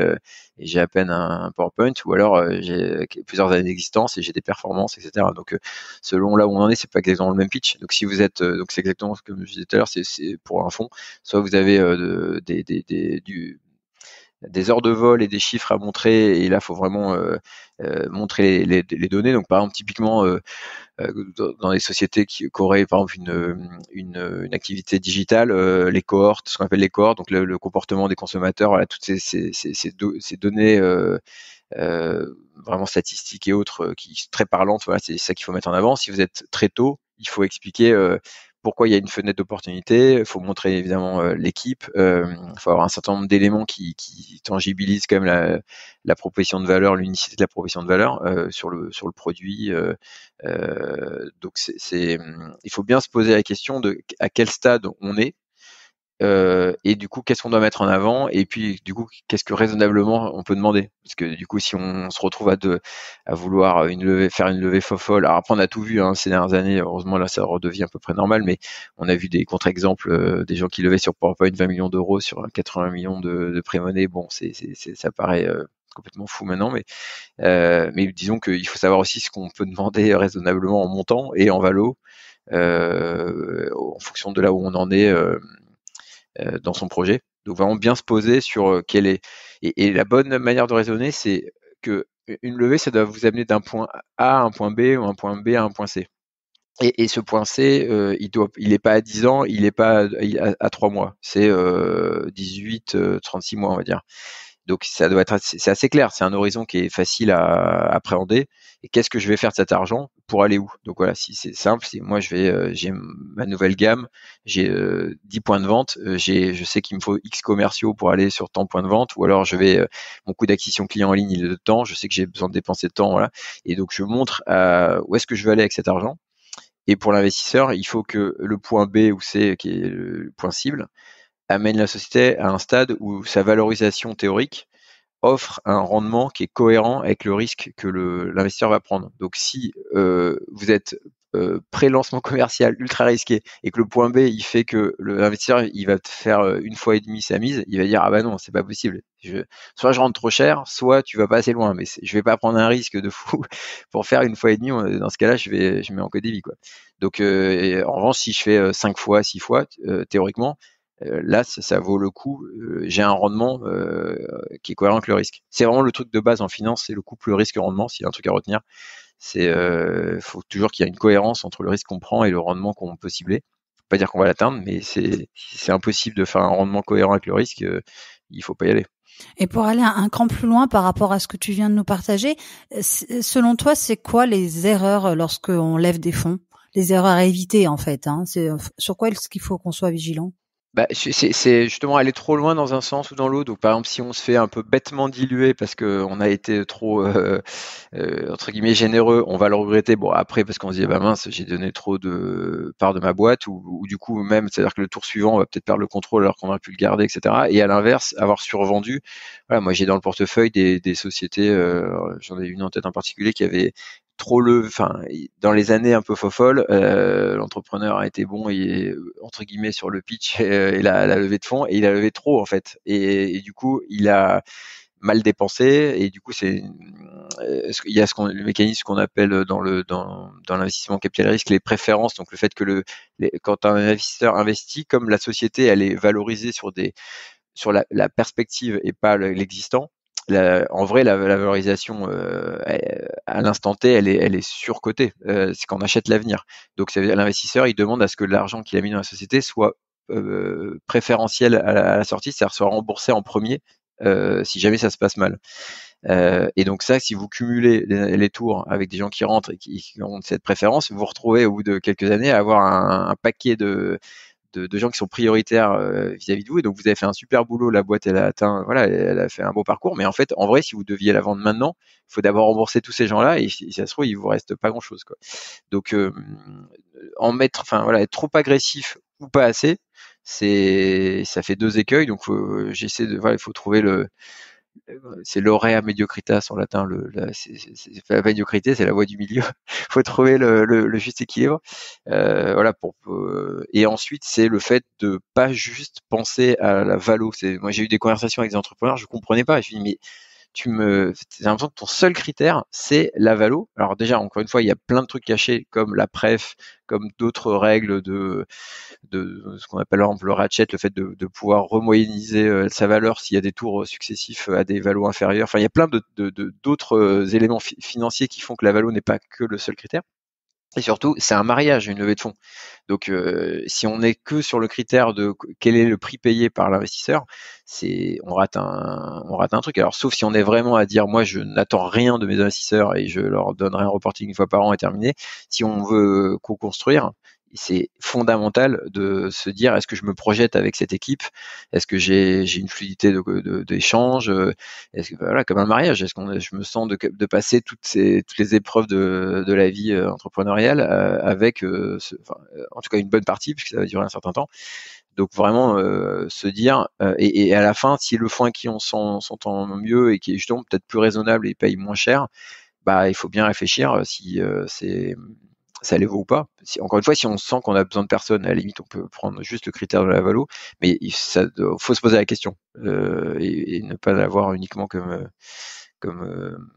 et j'ai à peine un PowerPoint, ou alors j'ai plusieurs années d'existence et j'ai des performances, etc. Donc selon là où on en est, c'est pas exactement le même pitch. Donc si vous êtes, donc c'est exactement ce que je disais tout à l'heure, c'est pour un fonds. Soit vous avez des heures de vol et des chiffres à montrer, et là il faut vraiment montrer les données. Donc par exemple typiquement dans les sociétés qui auraient par exemple une activité digitale, les cohortes, ce qu'on appelle les cohortes, donc le comportement des consommateurs, voilà, toutes ces données vraiment statistiques et autres qui sont très parlantes, voilà, c'est ça qu'il faut mettre en avant. Si vous êtes très tôt, il faut expliquer pourquoi il y a une fenêtre d'opportunité. Il faut montrer évidemment l'équipe. Il faut avoir un certain nombre d'éléments qui tangibilisent quand même la proposition de valeur, l'unicité de la proposition de valeur sur le produit. Donc il faut bien se poser la question de à quel stade on est. Et du coup, qu'est-ce qu'on doit mettre en avant? Et puis, du coup, qu'est-ce que raisonnablement on peut demander? Parce que du coup, si on se retrouve à vouloir faire une levée folle, alors après on a tout vu ces dernières années. Heureusement, là, ça redevient à peu près normal, mais on a vu des contre-exemples des gens qui levaient sur PowerPoint 20 millions d'euros sur 80 millions de pré-monnaie. Bon, ça paraît complètement fou maintenant, mais disons qu'il faut savoir aussi ce qu'on peut demander raisonnablement en montant et en valo, en fonction de là où on en est. Dans son projet. Donc vraiment bien se poser sur quelle est et la bonne manière de raisonner, c'est que une levée, ça doit vous amener d'un point A à un point B ou un point B à un point C. Et ce point C, il est pas à 10 ans, il est pas à 3 mois. C'est 18, 36 mois, on va dire. Donc ça doit être c'est assez clair, c'est un horizon qui est facile à appréhender. Et qu'est-ce que je vais faire de cet argent pour aller où? Donc voilà, si c'est simple, moi j'ai ma nouvelle gamme, j'ai 10 points de vente, je sais qu'il me faut X commerciaux pour aller sur tant de points de vente, ou alors mon coût d'acquisition client en ligne il est de temps, je sais que j'ai besoin de dépenser de temps, voilà. Et donc je montre où est-ce que je veux aller avec cet argent. Et pour l'investisseur, il faut que le point B ou C, qui est le point cible, amène la société à un stade où sa valorisation théorique offre un rendement qui est cohérent avec le risque que l'investisseur va prendre. Donc si vous êtes pré-lancement commercial ultra risqué et que le point B il fait que l'investisseur il va te faire une fois et demie sa mise, il va dire ah bah non c'est pas possible, soit je rentre trop cher, soit tu vas pas assez loin, mais je vais pas prendre un risque de fou pour faire une fois et demie. Dans ce cas-là je mets en code débit quoi. Donc en revanche si je fais 5 fois 6 fois théoriquement là ça vaut le coup, j'ai un rendement qui est cohérent avec le risque. C'est vraiment le truc de base en finance, c'est le couple risque-rendement, s'il y a un truc à retenir. C'est faut toujours qu'il y ait une cohérence entre le risque qu'on prend et le rendement qu'on peut cibler. Faut pas dire qu'on va l'atteindre, mais c'est impossible de faire un rendement cohérent avec le risque, il faut pas y aller. Et pour aller un cran plus loin par rapport à ce que tu viens de nous partager, selon toi, c'est quoi les erreurs lorsqu'on lève des fonds? Les erreurs à éviter en fait, hein. C'est sur quoi est-ce qu'il faut qu'on soit vigilant? Bah, c'est justement aller trop loin dans un sens ou dans l'autre. Donc, par exemple, si on se fait un peu bêtement diluer parce qu'on a été trop, entre guillemets, généreux, on va le regretter. Bon, après, parce qu'on se dit, bah mince, j'ai donné trop de part de ma boîte, ou du coup, même, c'est-à-dire que le tour suivant, on va peut-être perdre le contrôle alors qu'on aurait pu le garder, etc. Et à l'inverse, avoir survendu. Voilà, moi, j'ai dans le portefeuille des sociétés, j'en ai une en tête en particulier qui avait dans les années un peu fofolles, l'entrepreneur a été bon et entre guillemets sur le pitch et la levée de fonds, et il a levé trop en fait, et du coup il a mal dépensé, et du coup il y a le mécanisme qu'on appelle dans l'investissement capital risque les préférences, donc le fait que quand un investisseur investit, comme la société elle est valorisée sur la perspective et pas l'existant. En vrai, la valorisation à l'instant T, elle est surcotée. C'est qu'on achète l'avenir. Donc, ça veut dire l'investisseur, il demande à ce que l'argent qu'il a mis dans la société soit préférentiel à la sortie, c'est-à-dire soit remboursé en premier si jamais ça se passe mal. Et donc ça, si vous cumulez les tours avec des gens qui rentrent et qui ont cette préférence, vous vous retrouvez au bout de quelques années à avoir un paquet de gens qui sont prioritaires vis-à-vis de vous, et donc vous avez fait un super boulot, la boîte elle a atteint, voilà, elle a fait un beau parcours, mais en fait en vrai si vous deviez la vendre maintenant, il faut d'abord rembourser tous ces gens-là, et si ça se trouve il vous reste pas grand-chose quoi. Donc être trop agressif ou pas assez, ça fait deux écueils, donc il faut trouver c'est l'aurea mediocritas en latin. La médiocrité, c'est la voie du milieu. Il faut trouver le juste équilibre. Voilà. Et ensuite, c'est le fait de pas juste penser à la valo. Moi, j'ai eu des conversations avec des entrepreneurs, je comprenais pas. Je me dis, mais j'ai l'impression que ton seul critère, c'est la valo. Alors déjà, encore une fois, il y a plein de trucs cachés comme la pref, comme d'autres règles de ce qu'on appelle par exemple le ratchet, le fait de pouvoir remoyenniser sa valeur s'il y a des tours successifs à des valos inférieurs. Enfin, il y a plein d'autres éléments financiers qui font que la valo n'est pas que le seul critère. Et surtout, c'est un mariage, une levée de fonds. Donc, si on n'est que sur le critère de quel est le prix payé par l'investisseur, on rate un truc. Alors, sauf si on est vraiment à dire, moi, je n'attends rien de mes investisseurs et je leur donnerai un reporting une fois par an et terminé. Si on veut co-construire, c'est fondamental de se dire, est-ce que je me projette avec cette équipe? Est-ce que j'ai une fluidité d'échange? Est-ce que, voilà, comme un mariage, est-ce que je me sens de passer toutes les épreuves de la vie entrepreneuriale avec, en tout cas une bonne partie, puisque ça va durer un certain temps. Donc vraiment se dire, et à la fin, si le fonds qui on s'entend mieux et qui est justement peut-être plus raisonnable et paye moins cher, bah il faut bien réfléchir si ça les vaut ou pas. Encore une fois, si on sent qu'on a besoin de personne, à la limite, on peut prendre juste le critère de la valo, mais faut se poser la question et ne pas l'avoir uniquement comme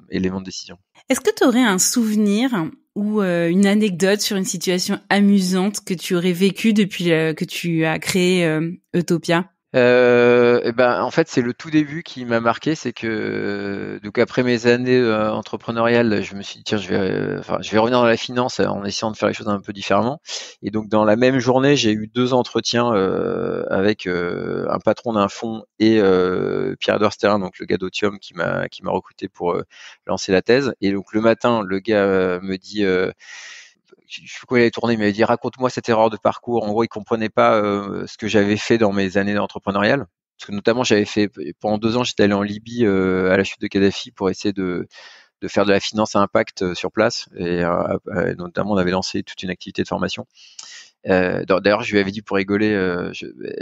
élément de décision. Est-ce que tu aurais un souvenir ou une anecdote sur une situation amusante que tu aurais vécue depuis que tu as créé Utopia? En fait, c'est le tout début qui m'a marqué, c'est que donc après mes années entrepreneuriales, je me suis dit tiens, je vais revenir dans la finance en essayant de faire les choses un peu différemment. Et donc dans la même journée, j'ai eu 2 entretiens avec un patron d'un fonds et Pierre-Edouard Sterrin, donc le gars d'Otium qui m'a recruté pour lancer la thèse. Et donc le matin, le gars me dit je sais quoi il avait tourné, il m'avait dit raconte-moi cette erreur de parcours. En gros, il comprenait pas ce que j'avais fait dans mes années entrepreneuriales. Parce que notamment, j'avais fait pendant 2 ans, j'étais allé en Libye à la chute de Kadhafi pour essayer de faire de la finance à impact sur place. Et notamment, on avait lancé toute une activité de formation. D'ailleurs, je lui avais dit pour rigoler,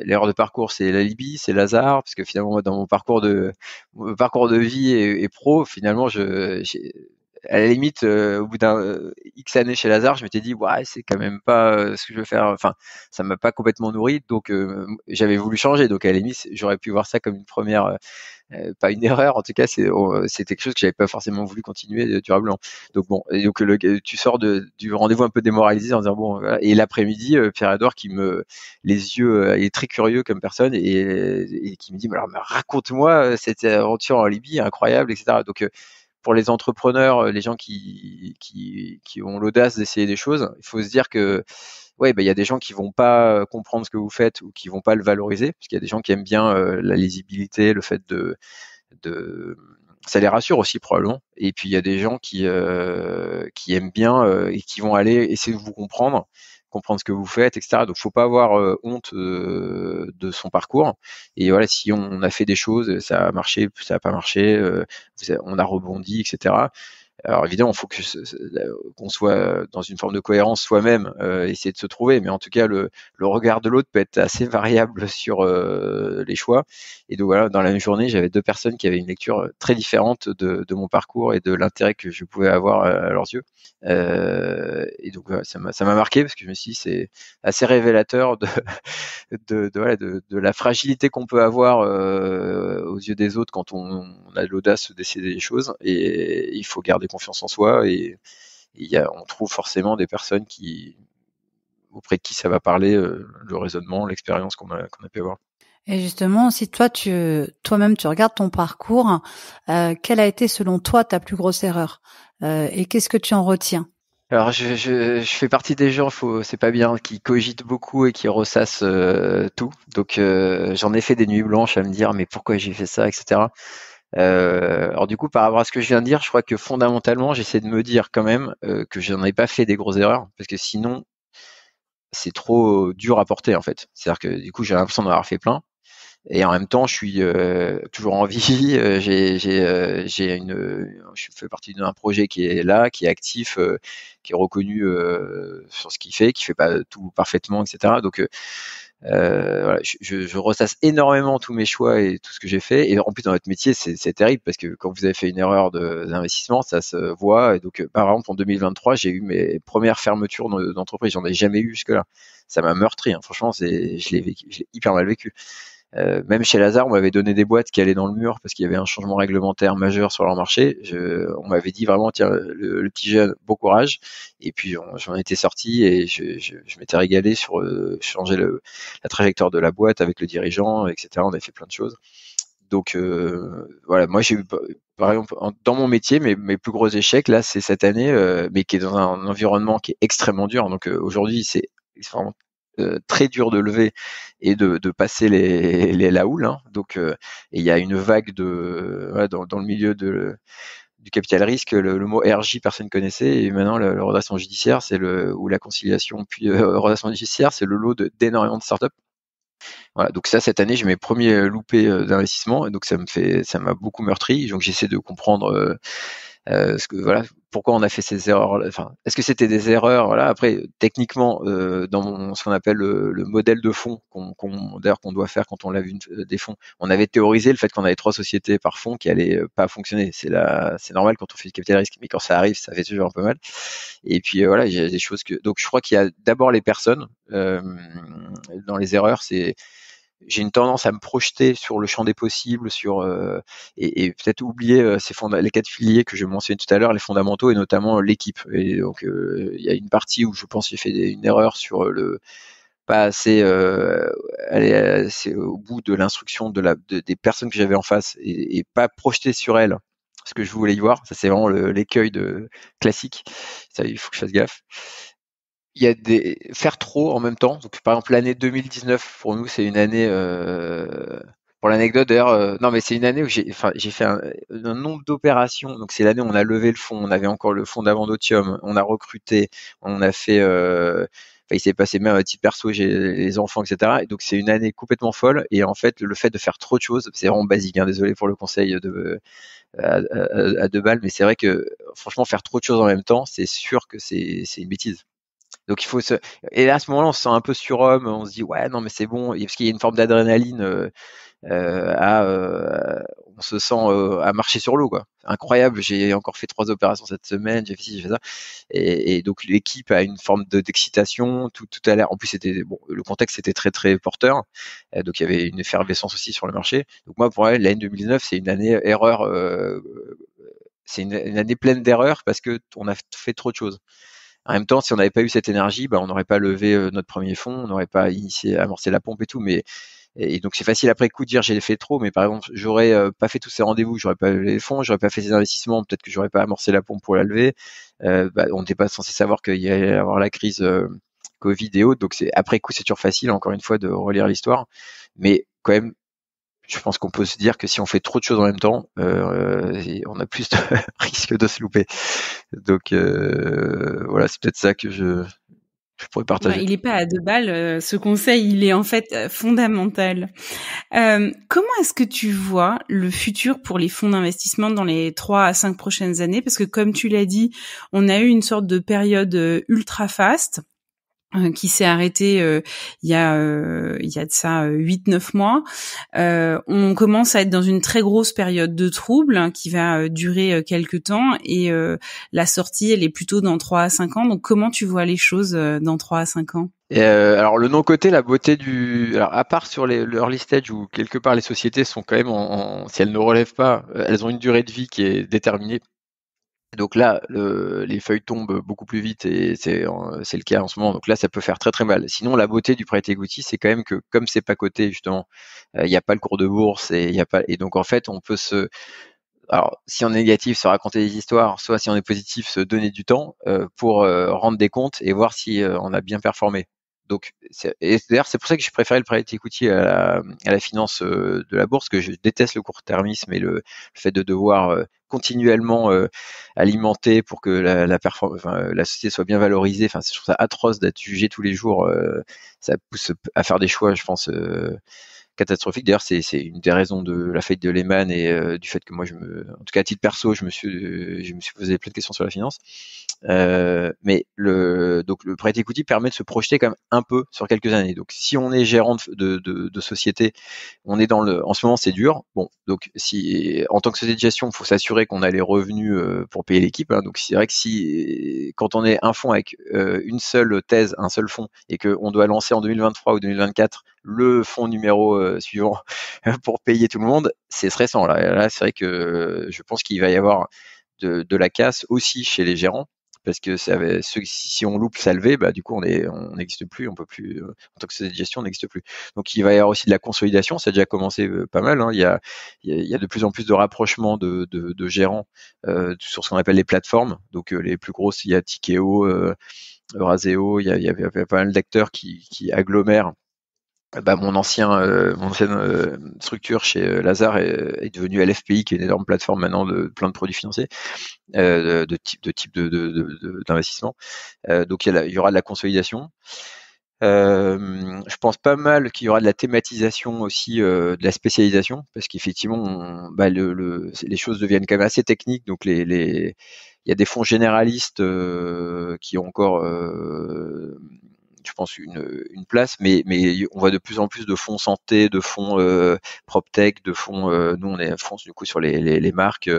l'erreur de parcours, c'est l'alibi, c'est Lazare, parce que finalement, moi, dans mon parcours de vie et pro, finalement, à la limite, au bout d'un X années chez Lazare, je m'étais dit, ouais, c'est quand même pas ce que je veux faire. Enfin, ça m'a pas complètement nourri, donc j'avais voulu changer. Donc à la limite, j'aurais pu voir ça comme une première pas une erreur, en tout cas, c'était quelque chose que j'avais pas forcément voulu continuer durablement. Donc bon, et donc tu sors du rendez-vous un peu démoralisé en disant bon, voilà. Et l'après-midi, Pierre-Edouard les yeux, il est très curieux comme personne et qui me dit, mais alors, mais raconte-moi cette aventure en Libye, incroyable, etc. Donc pour les entrepreneurs, les gens qui ont l'audace d'essayer des choses, il faut se dire que ouais, bah, il y a des gens qui vont pas comprendre ce que vous faites ou qui vont pas le valoriser, parce qu'il y a des gens qui aiment bien la lisibilité, le fait de ça les rassure aussi probablement. Et puis il y a des gens qui aiment bien et qui vont aller essayer de vous comprendre ce que vous faites, etc. Donc faut pas avoir honte de son parcours. Et voilà, si on a fait des choses, ça a marché, ça a pas marché, on a rebondi, etc. Alors évidemment, il faut qu'on soit dans une forme de cohérence soi-même, essayer de se trouver, mais en tout cas, le regard de l'autre peut être assez variable sur les choix. Et donc voilà, dans la même journée, j'avais deux personnes qui avaient une lecture très différente de mon parcours et de l'intérêt que je pouvais avoir à leurs yeux. Et donc voilà, ça m'a marqué parce que je me suis dit, c'est assez révélateur de la fragilité qu'on peut avoir aux yeux des autres quand on a l'audace d'essayer des choses, et il faut garder confiance en soi, et on trouve forcément des personnes auprès de qui ça va parler, le raisonnement, l'expérience qu'on a pu avoir. Et justement, si toi-même tu regardes ton parcours, quelle a été selon toi ta plus grosse erreur et qu'est-ce que tu en retiens? Alors je fais partie des gens, c'est pas bien, qui cogitent beaucoup et qui ressassent tout. Donc j'en ai fait des nuits blanches à me dire mais pourquoi j'ai fait ça, etc. Alors du coup, par rapport à ce que je viens de dire, je crois que fondamentalement, j'essaie de me dire quand même que je n'en ai pas fait des grosses erreurs, parce que sinon, c'est trop dur à porter en fait. C'est-à-dire que du coup, j'ai l'impression d'en avoir fait plein, et en même temps, je suis toujours en vie. Je fais partie d'un projet qui est là, qui est actif, qui est reconnu sur ce qu'il fait, qui fait pas tout parfaitement, etc. Donc voilà, je ressasse énormément tous mes choix et tout ce que j'ai fait. Et en plus, dans notre métier, c'est terrible parce que quand vous avez fait une erreur d'investissement, ça se voit. Et donc, par exemple, en 2023, j'ai eu mes premières fermetures d'entreprise. J'en ai jamais eu jusque-là. Ça m'a meurtri, hein. Franchement, je l'ai hyper mal vécu. Même chez Lazare, on m'avait donné des boîtes qui allaient dans le mur parce qu'il y avait un changement réglementaire majeur sur leur marché. On m'avait dit vraiment, tiens, le petit jeune, bon courage. Et puis j'en étais sorti et je m'étais régalé sur changer la trajectoire de la boîte avec le dirigeant, etc. On avait fait plein de choses. Donc voilà, moi j'ai eu, par exemple, dans mon métier, mes plus gros échecs là, c'est cette année, mais qui est dans un environnement qui est extrêmement dur. Donc aujourd'hui, c'est vraiment très dur de lever et de passer la houle, hein. Donc et il y a une vague voilà, dans le milieu du capital risque, le mot RJ, personne ne connaissait, et maintenant le redressement judiciaire, ou la conciliation puis redressement judiciaire, c'est le lot d'énormément de startups. Voilà, donc ça, cette année, j'ai mes premiers loupés d'investissement, et donc ça m'a beaucoup meurtri. Donc j'essaie de comprendre voilà, pourquoi on a fait ces erreurs. Enfin, est-ce que c'était des erreurs? Voilà. Après, techniquement, dans ce qu'on appelle le modèle de fonds, d'ailleurs qu'on doit faire quand on lève des fonds, on avait théorisé le fait qu'on avait 3 sociétés par fonds qui allaient pas fonctionner. C'est normal quand on fait du capital risque, mais quand ça arrive, ça fait toujours un peu mal. Et puis voilà, il y a des choses donc je crois qu'il y a d'abord les personnes dans les erreurs. J'ai une tendance à me projeter sur le champ des possibles, et peut-être oublier les 4 piliers que je mentionnais tout à l'heure, les fondamentaux, et notamment l'équipe. Et donc il y a une partie où je pense que j'ai fait une erreur sur le pas assez aller assez au bout de l'instruction des personnes que j'avais en face, et pas projeter sur elles ce que je voulais y voir. Ça, c'est vraiment l'écueil classique. Ça, il faut que je fasse gaffe. Il y a faire trop en même temps. Donc, par exemple, l'année 2019, pour nous, c'est une année, pour l'anecdote d'ailleurs, non, mais c'est une année où j'ai fait un nombre d'opérations. Donc, c'est l'année où on a levé le fonds, on avait encore le fonds d'Avandotium, on a recruté, on a fait, il s'est passé même à titre perso, j'ai les enfants, etc. Et donc, c'est une année complètement folle. Et en fait, le fait de faire trop de choses, c'est vraiment basique, hein, désolé pour le conseil à 2 balles, mais c'est vrai que, franchement, faire trop de choses en même temps, c'est sûr que c'est une bêtise. Donc il faut se et à ce moment-là, on se sent un peu surhomme, on se dit: «Ouais, non mais c'est bon» et parce qu'il y a une forme d'adrénaline, on se sent à marcher sur l'eau, quoi. Incroyable, j'ai encore fait 3 opérations cette semaine, j'ai fait ci, j'ai fait ça. Et donc l'équipe a une forme d'excitation, tout a l'air. En plus, c'était bon, le contexte était très très porteur, donc il y avait une effervescence aussi sur le marché. Donc moi, pour elle, l'année 2019, c'est une année erreur. C'est une année pleine d'erreurs parce que on a fait trop de choses. En même temps, si on n'avait pas eu cette énergie, bah, on n'aurait pas levé notre premier fonds, on n'aurait pas initié, amorcé la pompe et tout. Mais et donc c'est facile après coup de dire j'ai fait trop, mais par exemple j'aurais pas fait tous ces rendez-vous, j'aurais pas levé les fonds, j'aurais pas fait ces investissements, peut-être que j'aurais pas amorcé la pompe pour la lever. On n'était pas censé savoir qu'il y allait avoir la crise Covid et autres, donc c'est après coup c'est toujours facile encore une fois de relire l'histoire, mais quand même je pense qu'on peut se dire que si on fait trop de choses en même temps, on a plus de risque de se louper. Donc voilà, c'est peut-être ça que je pourrais partager. Il n'est pas à 2 balles. Ce conseil, il est en fait fondamental. Comment est-ce que tu vois le futur pour les fonds d'investissement dans les 3 à 5 prochaines années? Parce que comme tu l'as dit, on a eu une sorte de période ultra fast qui s'est arrêtée il y a de ça 8-9 mois. On commence à être dans une très grosse période de trouble qui va durer quelques temps et la sortie, elle est plutôt dans 3 à 5 ans. Donc comment tu vois les choses dans 3 à 5 ans? Alors le non-coté, la beauté alors à part sur le early stage où quelque part les sociétés sont quand même si elles ne relèvent pas, elles ont une durée de vie qui est déterminée. Donc là, les feuilles tombent beaucoup plus vite et c'est le cas en ce moment. Donc là, ça peut faire très très mal. Sinon, la beauté du private equity, c'est quand même que comme c'est pas coté justement, il n'y a pas le cours de bourse et il y a pas et donc en fait, on peut alors si on est négatif, se raconter des histoires, soit si on est positif, se donner du temps pour rendre des comptes et voir si on a bien performé. Donc et d'ailleurs, c'est pour ça que je préférais le private equity à la finance de la bourse, que je déteste le court-termisme et le fait de devoir continuellement alimenter pour que la société soit bien valorisée. Enfin, je trouve ça atroce d'être jugé tous les jours. Ça pousse à faire des choix, je pense, catastrophique. D'ailleurs, c'est une des raisons de la faillite de Lehman et du fait que moi, en tout cas à titre perso, je me suis posé plein de questions sur la finance. Mais donc le private equity permet de se projeter quand même un peu sur quelques années. Donc si on est gérant de société, on est en ce moment c'est dur. Bon, donc si en tant que société de gestion, il faut s'assurer qu'on a les revenus pour payer l'équipe. Hein. Donc c'est vrai que quand on est un fonds avec une seule thèse, un seul fonds, et qu'on doit lancer en 2023 ou 2024 le fonds numéro suivant pour payer tout le monde, c'est stressant. Là c'est vrai que je pense qu'il va y avoir de la casse aussi chez les gérants parce que si on loupe sa levée, bah du coup on n'existe plus, on peut plus en tant que société de gestion on n'existe plus. Donc il va y avoir aussi de la consolidation, ça a déjà commencé pas mal. Hein. Il y a de plus en plus de rapprochements de gérants sur ce qu'on appelle les plateformes. Donc les plus grosses, il y a Tikeo, Euraseo, il y avait pas mal d'acteurs qui agglomèrent. Mon ancienne structure chez Lazare est devenue LFPI, qui est une énorme plateforme maintenant de plein de produits financiers, de type d'investissement. Donc il y aura de la consolidation. Je pense pas mal qu'il y aura de la thématisation aussi, de la spécialisation, parce qu'effectivement, les choses deviennent quand même assez techniques. Donc il y a des fonds généralistes qui ont encore je pense une place, mais on voit de plus en plus de fonds santé, de fonds PropTech, de fonds. Nous, on est à fond du coup sur les marques.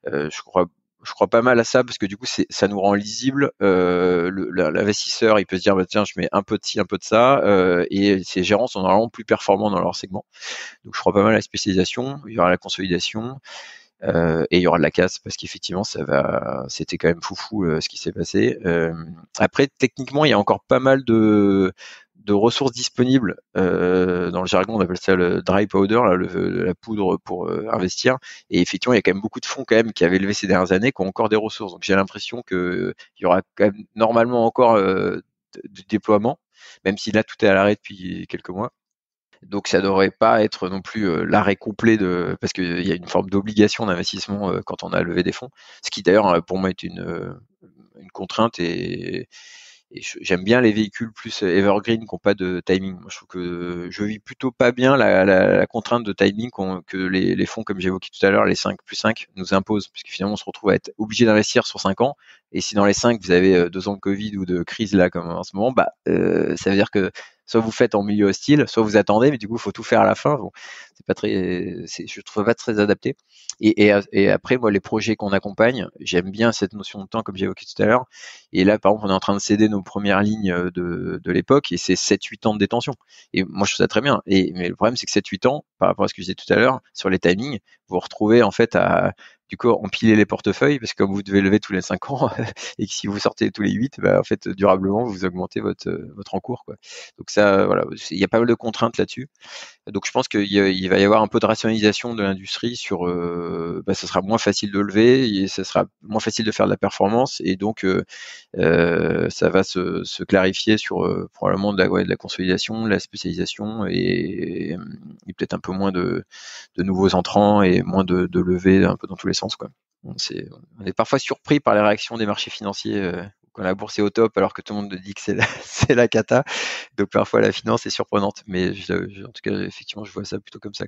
Je crois pas mal à ça parce que du coup, ça nous rend lisible. L'investisseur, il peut se dire, bah, tiens, je mets un peu de ci, un peu de ça, et ces gérants sont normalement plus performants dans leur segment. Donc, je crois pas mal à la spécialisation. Il y aura la consolidation. Et il y aura de la casse parce qu'effectivement c'était quand même foufou ce qui s'est passé. Après techniquement il y a encore pas mal de ressources disponibles. Dans le jargon on appelle ça le dry powder, là, la poudre pour investir, et effectivement il y a quand même beaucoup de fonds quand même qui avaient levé ces dernières années qui ont encore des ressources, donc j'ai l'impression que il y aura quand même normalement encore du déploiement, même si là tout est à l'arrêt depuis quelques mois. Donc ça devrait pas être non plus l'arrêt complet parce qu'il y a une forme d'obligation d'investissement quand on a levé des fonds, ce qui d'ailleurs pour moi est une contrainte et j'aime bien les véhicules plus evergreen qui n'ont pas de timing. Moi, je trouve que je vis plutôt pas bien la contrainte de timing que les fonds, comme j'évoquais tout à l'heure, les 5+5 nous imposent, puisque finalement on se retrouve à être obligé d'investir sur 5 ans. Et si dans les 5 vous avez 2 ans de Covid ou de crise là comme en ce moment, ça veut dire que soit vous faites en milieu hostile, soit vous attendez, mais du coup il faut tout faire à la fin. Bon, c'est pas très, je trouve pas très adapté. Et après, moi, les projets qu'on accompagne, j'aime bien cette notion de temps, comme j'évoquais tout à l'heure. Et là, par exemple, on est en train de céder nos premières lignes de l'époque, et c'est 7-8 ans de détention. Et moi, je trouve ça très bien. Mais le problème, c'est que 7-8 ans, par rapport à ce que je disais tout à l'heure, sur les timings, vous vous retrouvez en fait à du coup empiler les portefeuilles, parce que comme vous devez lever tous les 5 ans, et que si vous sortez tous les 8, en fait, durablement, vous augmentez votre encours, quoi. Donc ça, voilà, il y a pas mal de contraintes là-dessus. Donc je pense qu'il va y avoir un peu de rationalisation de l'industrie sur, ça sera moins facile de lever et ça sera moins facile de faire de la performance, et donc ça va se clarifier sur probablement de la consolidation, de la spécialisation, et peut-être un peu moins de nouveaux entrants et moins de levées un peu dans tous les sens, quoi. On est parfois surpris par les réactions des marchés financiers quand la bourse est au top alors que tout le monde dit que c'est la cata. Donc parfois la finance est surprenante, mais en tout cas effectivement je vois ça plutôt comme ça.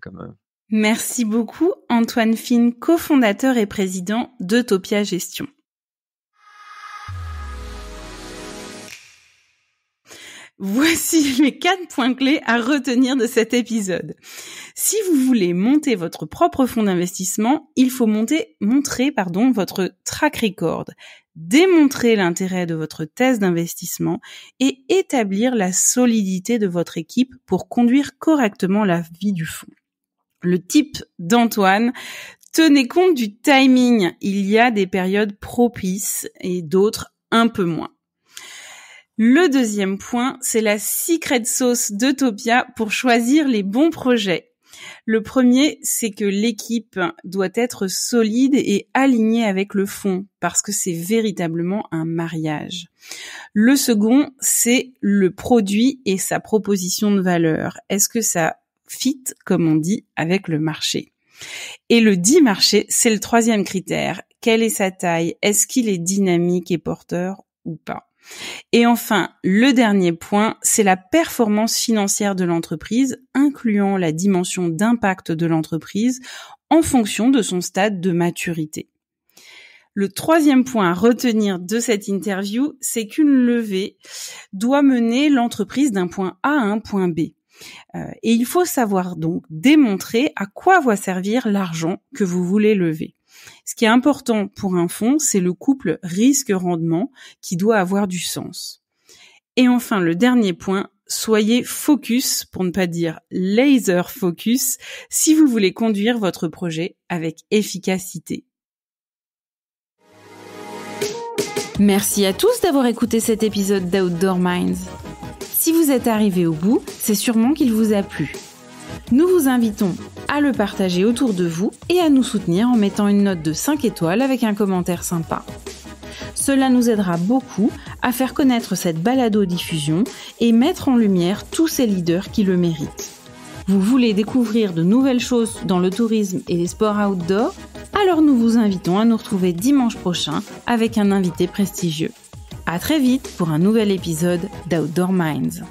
Merci beaucoup Antoine Fine, cofondateur et président d'Eutopia Gestion. Voici les 4 points clés à retenir de cet épisode. Si vous voulez monter votre propre fonds d'investissement, il faut montrer votre track record, démontrer l'intérêt de votre thèse d'investissement et établir la solidité de votre équipe pour conduire correctement la vie du fonds. Le type d'Antoine: tenez compte du timing. Il y a des périodes propices et d'autres un peu moins. Le deuxième point, c'est la secret sauce d'Eutopia pour choisir les bons projets. Le premier, c'est que l'équipe doit être solide et alignée avec le fonds, parce que c'est véritablement un mariage. Le second, c'est le produit et sa proposition de valeur. Est-ce que ça fit, comme on dit, avec le marché? Et le dit marché, c'est le troisième critère. Quelle est sa taille? Est-ce qu'il est dynamique et porteur ou pas? Et enfin, le dernier point, c'est la performance financière de l'entreprise, incluant la dimension d'impact de l'entreprise en fonction de son stade de maturité. Le troisième point à retenir de cette interview, c'est qu'une levée doit mener l'entreprise d'un point A à un point B. Et il faut savoir donc démontrer à quoi va servir l'argent que vous voulez lever. Ce qui est important pour un fonds, c'est le couple risque-rendement qui doit avoir du sens. Et enfin, le dernier point, soyez focus, pour ne pas dire laser focus, si vous voulez conduire votre projet avec efficacité. Merci à tous d'avoir écouté cet épisode d'Outdoor Minds. Si vous êtes arrivé au bout, c'est sûrement qu'il vous a plu. Nous vous invitons à le partager autour de vous et à nous soutenir en mettant une note de 5 étoiles avec un commentaire sympa. Cela nous aidera beaucoup à faire connaître cette balado-diffusion et mettre en lumière tous ces leaders qui le méritent. Vous voulez découvrir de nouvelles choses dans le tourisme et les sports outdoor? Alors nous vous invitons à nous retrouver dimanche prochain avec un invité prestigieux. À très vite pour un nouvel épisode d'Outdoor Minds.